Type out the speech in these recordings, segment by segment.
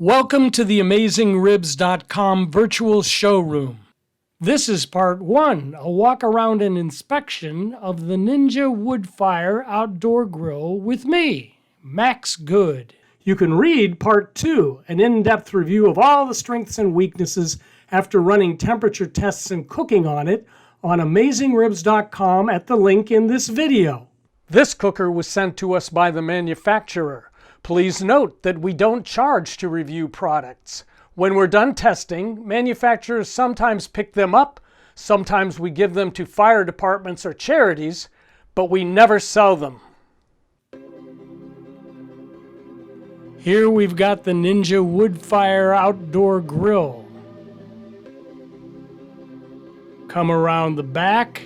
Welcome to the AmazingRibs.com virtual showroom. This is part 1, a walk around and inspection of the Ninja Woodfire outdoor grill with me, Max Good. You can read part 2, an in-depth review of all the strengths and weaknesses after running temperature tests and cooking on it on AmazingRibs.com at the link in this video. This cooker was sent to us by the manufacturer. Please note that we don't charge to review products. When we're done testing, manufacturers sometimes pick them up, sometimes we give them to fire departments or charities, but we never sell them. Here we've got the Ninja Woodfire outdoor grill. Come around the back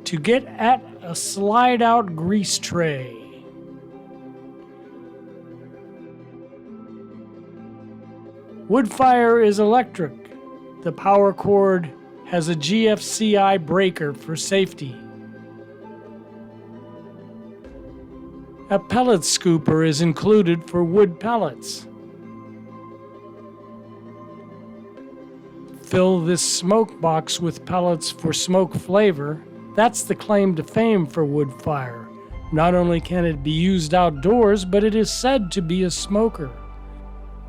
to get at a slide-out grease tray. Woodfire is electric. The power cord has a GFCI breaker for safety. A pellet scooper is included for wood pellets. Fill this smoke box with pellets for smoke flavor. That's the claim to fame for Woodfire. Not only can it be used outdoors, but it is said to be a smoker.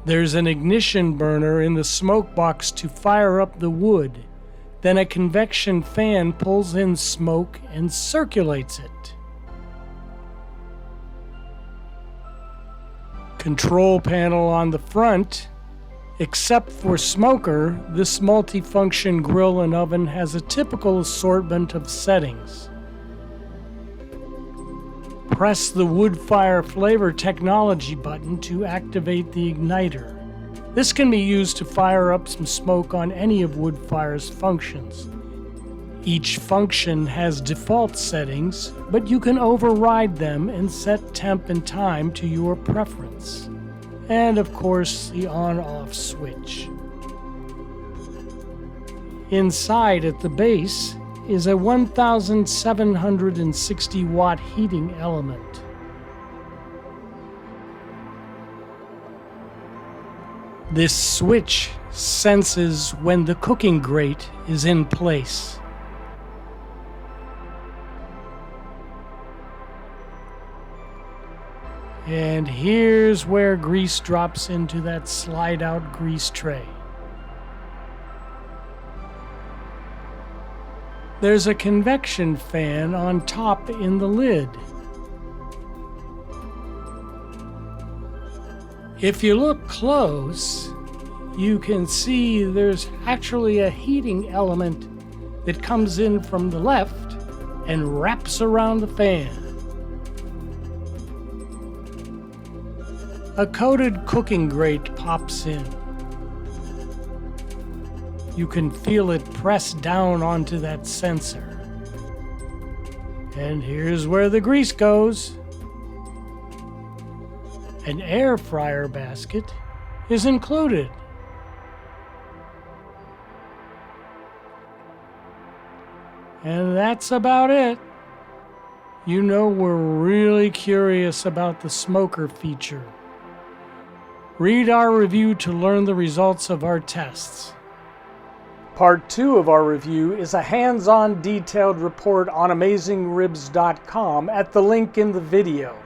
There's an ignition burner in the smoke box to fire up the wood. Then a convection fan pulls in smoke and circulates it. Control panel on the front. Except for smoker, this multifunction grill and oven has a typical assortment of settings. Press the Woodfire Flavor Technology button to activate the igniter. This can be used to fire up some smoke on any of Woodfire's functions. Each function has default settings, but you can override them and set temp and time to your preference. And of course, the on-off switch. Inside at the base is a 1,760 watt heating element. This switch senses when the cooking grate is in place. And here's where grease drops into that slide-out grease tray. There's a convection fan on top in the lid. If you look close, you can see there's actually a heating element that comes in from the left and wraps around the fan. A coated cooking grate pops in. You can feel it press down onto that sensor. And here's where the grease goes. An air fryer basket is included. And that's about it. You know we're really curious about the smoker feature. Read our review to learn the results of our tests. Part 2 of our review is a hands-on detailed report on AmazingRibs.com at the link in the video.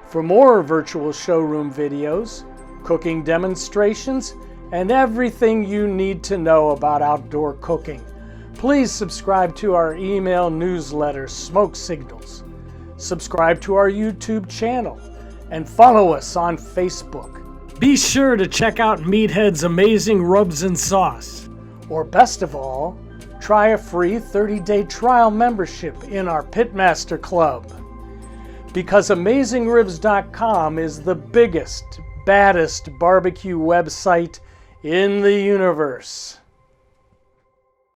For more virtual showroom videos, cooking demonstrations, and everything you need to know about outdoor cooking, please subscribe to our email newsletter, Smoke Signals. Subscribe to our YouTube channel and follow us on Facebook. Be sure to check out Meathead's amazing rubs and sauce. Or best of all, try a free 30-day trial membership in our Pitmaster Club. Because AmazingRibs.com is the biggest, baddest barbecue website in the universe.